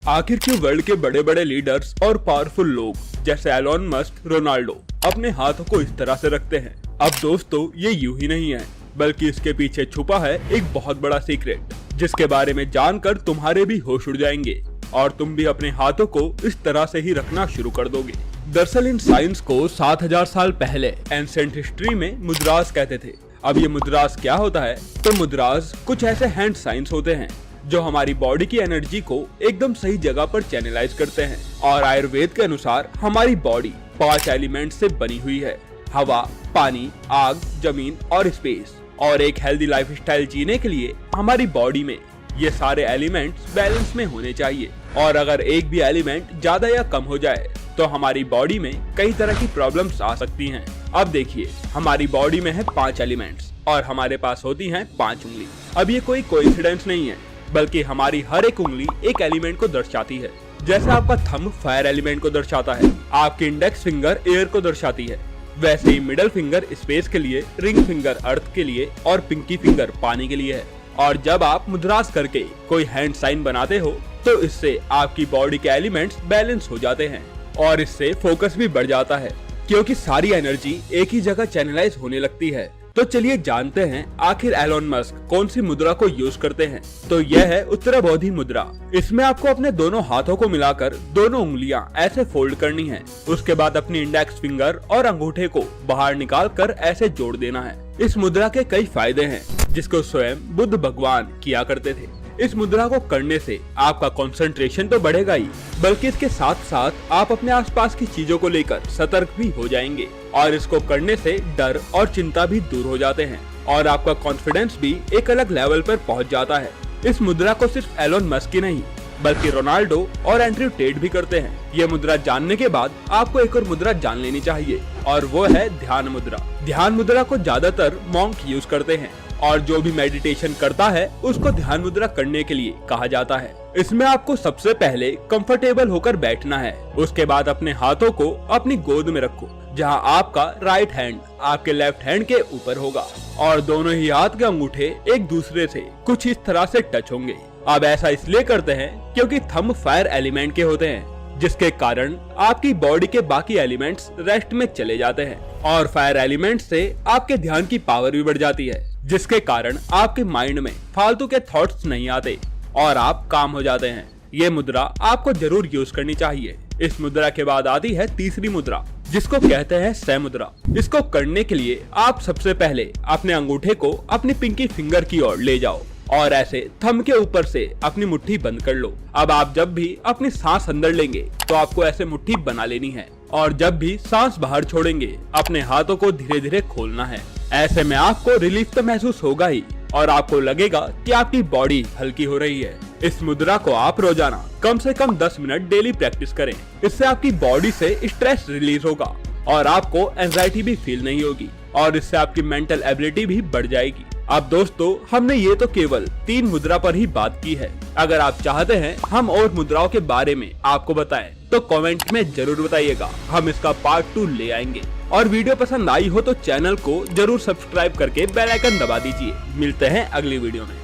आखिर क्यों वर्ल्ड के बड़े बड़े लीडर्स और पावरफुल लोग जैसे एलोन मस्क, रोनाल्डो अपने हाथों को इस तरह से रखते हैं? अब दोस्तों ये यूं ही नहीं है, बल्कि इसके पीछे छुपा है एक बहुत बड़ा सीक्रेट, जिसके बारे में जानकर तुम्हारे भी होश उड़ जाएंगे और तुम भी अपने हाथों को इस तरह से ही रखना शुरू कर दोगे। दरअसल इन साइंस को 7000 साल पहले एंशिएंट हिस्ट्री में मुद्रास कहते थे। अब ये मुद्रास क्या होता है? तो मुद्रास कुछ ऐसे हैंड साइंस होते हैं जो हमारी बॉडी की एनर्जी को एकदम सही जगह पर चैनलाइज करते हैं। और आयुर्वेद के अनुसार हमारी बॉडी 5 एलिमेंट से बनी हुई है: हवा, पानी, आग, जमीन और स्पेस। और एक हेल्दी लाइफस्टाइल जीने के लिए हमारी बॉडी में ये सारे एलिमेंट्स बैलेंस में होने चाहिए। और अगर एक भी एलिमेंट ज्यादा या कम हो जाए तो हमारी बॉडी में कई तरह की प्रॉब्लम्स आ सकती हैं। अब देखिए, हमारी बॉडी में है 5 एलिमेंट्स और हमारे पास होती हैं 5 उंगली। अब ये कोई कोइंसिडेंस नहीं है, बल्कि हमारी हर एक उंगली एक एलिमेंट को दर्शाती है। जैसे आपका थंब फायर एलिमेंट को दर्शाता है, आपकी इंडेक्स फिंगर एयर को दर्शाती है, वैसे ही मिडल फिंगर स्पेस के लिए, रिंग फिंगर अर्थ के लिए और पिंकी फिंगर पानी के लिए है। और जब आप मुद्रास करके कोई हैंड साइन बनाते हो तो इससे आपकी बॉडी के एलिमेंट्स बैलेंस हो जाते हैं और इससे फोकस भी बढ़ जाता है, क्योंकि सारी एनर्जी एक ही जगह चैनलाइज होने लगती है। तो चलिए जानते हैं आखिर एलोन मस्क कौन सी मुद्रा को यूज करते हैं। तो यह है उत्तराबोधि मुद्रा। इसमें आपको अपने दोनों हाथों को मिलाकर दोनों उंगलियां ऐसे फोल्ड करनी है। उसके बाद अपनी इंडेक्स फिंगर और अंगूठे को बाहर निकाल कर ऐसे जोड़ देना है। इस मुद्रा के कई फायदे हैं, जिसको स्वयं बुद्ध भगवान किया करते थे। इस मुद्रा को करने से आपका कंसंट्रेशन तो बढ़ेगा ही, बल्कि इसके साथ साथ आप अपने आसपास की चीजों को लेकर सतर्क भी हो जाएंगे। और इसको करने से डर और चिंता भी दूर हो जाते हैं और आपका कॉन्फिडेंस भी एक अलग लेवल पर पहुंच जाता है। इस मुद्रा को सिर्फ एलोन मस्क ही नहीं, बल्कि रोनाल्डो और एंड्रयू टेट भी करते हैं। ये मुद्रा जानने के बाद आपको एक और मुद्रा जान लेनी चाहिए, और वो है ध्यान मुद्रा। ध्यान मुद्रा को ज्यादातर मॉन्क यूज करते हैं और जो भी मेडिटेशन करता है उसको ध्यान मुद्रा करने के लिए कहा जाता है। इसमें आपको सबसे पहले कंफर्टेबल होकर बैठना है। उसके बाद अपने हाथों को अपनी गोद में रखो, जहां आपका राइट हैंड आपके लेफ्ट हैंड के ऊपर होगा और दोनों ही हाथ के अंगूठे एक दूसरे से कुछ इस तरह से टच होंगे। अब ऐसा इसलिए करते हैं क्योंकि थंब फायर एलिमेंट के होते हैं, जिसके कारण आपकी बॉडी के बाकी एलिमेंट्स रेस्ट में चले जाते हैं और फायर एलिमेंट से आपके ध्यान की पावर भी बढ़ जाती है, जिसके कारण आपके माइंड में फालतू के थॉट्स नहीं आते और आप काम हो जाते हैं। ये मुद्रा आपको जरूर यूज करनी चाहिए। इस मुद्रा के बाद आती है तीसरी मुद्रा, जिसको कहते हैं सह मुद्रा। इसको करने के लिए आप सबसे पहले अपने अंगूठे को अपनी पिंकी फिंगर की ओर ले जाओ और ऐसे थंब के ऊपर से अपनी मुट्ठी बंद कर लो। अब आप जब भी अपनी सांस अंदर लेंगे तो आपको ऐसे मुट्ठी बना लेनी है, और जब भी सांस बाहर छोड़ेंगे अपने हाथों को धीरे धीरे खोलना है। ऐसे में आपको रिलीफ तो महसूस होगा ही और आपको लगेगा कि आपकी बॉडी हल्की हो रही है। इस मुद्रा को आप रोजाना कम से कम 10 मिनट डेली प्रैक्टिस करें। इससे आपकी बॉडी से स्ट्रेस रिलीज होगा और आपको एंजाइटी भी फील नहीं होगी, और इससे आपकी मेंटल एबिलिटी भी बढ़ जाएगी। अब दोस्तों, हमने ये तो केवल 3 मुद्रा पर ही बात की है। अगर आप चाहते हैं हम और मुद्राओं के बारे में आपको बताएं तो कमेंट में जरूर बताइएगा, हम इसका पार्ट 2 ले आएंगे। और वीडियो पसंद आई हो तो चैनल को जरूर सब्सक्राइब करके बेल आइकन दबा दीजिए। मिलते हैं अगली वीडियो में।